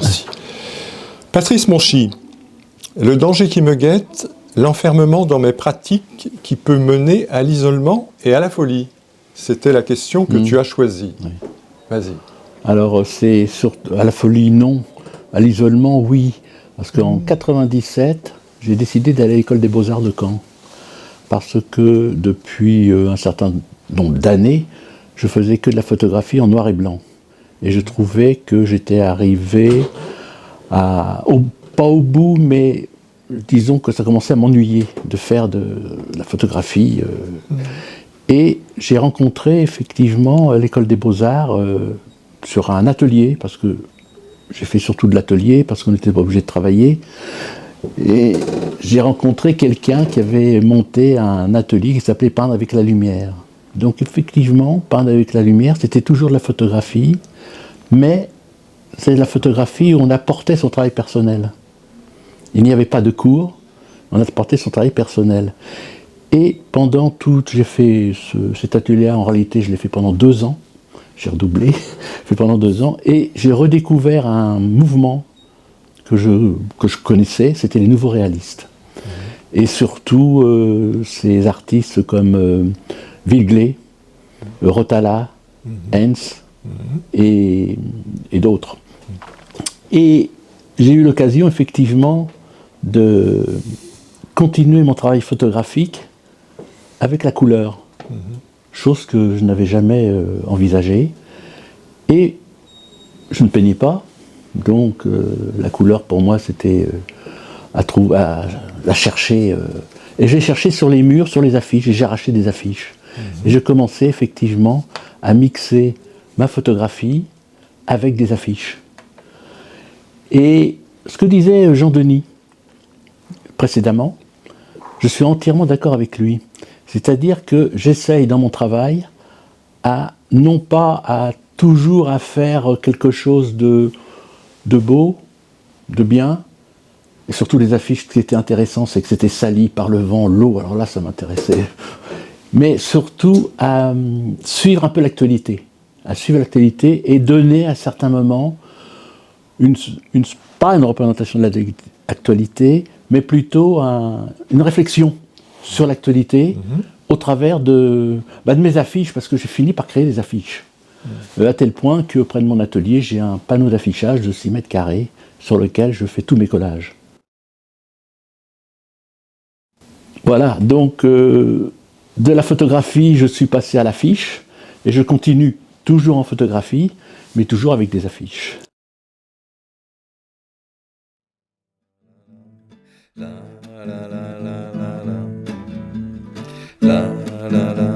Merci. Patrice Monchy, le danger qui me guette, l'enfermement dans mes pratiques qui peut mener à l'isolement et à la folie. C'était la question que tu as choisie. Oui. Vas-y. Alors, c'est surtout à la folie, non. À l'isolement, oui. Parce qu'en 97, j'ai décidé d'aller à l'école des Beaux-Arts de Caen. Parce que depuis un certain nombre d'années, je faisais que de la photographie en noir et blanc. Et je trouvais que j'étais arrivé pas au bout, mais disons que ça commençait à m'ennuyer de faire de la photographie. Et j'ai rencontré effectivement à l'école des Beaux-Arts sur un atelier, parce que j'ai fait surtout de l'atelier, parce qu'on n'était pas obligé de travailler. Et j'ai rencontré quelqu'un qui avait monté un atelier qui s'appelait Peindre avec la lumière. Donc effectivement, peindre avec la lumière, c'était toujours de la photographie, mais c'est de la photographie où on apportait son travail personnel. Il n'y avait pas de cours, on apportait son travail personnel. Et pendant j'ai fait cet atelier-là, en réalité, je l'ai fait pendant 2 ans. J'ai redoublé, fait pendant 2 ans, et j'ai redécouvert un mouvement que je connaissais, c'était les nouveaux réalistes. Et surtout, ces artistes comme Vilglé, Rotala, Hens et d'autres. Et j'ai eu l'occasion, effectivement, de continuer mon travail photographique avec la couleur, chose que je n'avais jamais envisagée. Et je ne peignais pas, donc la couleur pour moi c'était à chercher. Et j'ai cherché sur les murs, sur les affiches, et j'ai arraché des affiches. Et je commençais effectivement à mixer ma photographie avec des affiches. Et ce que disait Jean Denis précédemment, je suis entièrement d'accord avec lui. C'est-à-dire que j'essaye dans mon travail non pas à toujours à faire quelque chose de beau, de bien, et surtout les affiches, ce qui était intéressant, c'est que c'était sali par le vent, l'eau, alors là ça m'intéressait, mais surtout à suivre un peu l'actualité, et donner à certains moments pas une représentation de l'actualité, mais plutôt une réflexion sur l'actualité au travers de mes affiches, parce que j'ai fini par créer des affiches. À tel point qu'auprès de mon atelier, j'ai un panneau d'affichage de 6 mètres carrés sur lequel je fais tous mes collages. Voilà, donc de la photographie, je suis passé à l'affiche, et je continue toujours en photographie, mais toujours avec des affiches. La la la la la la la la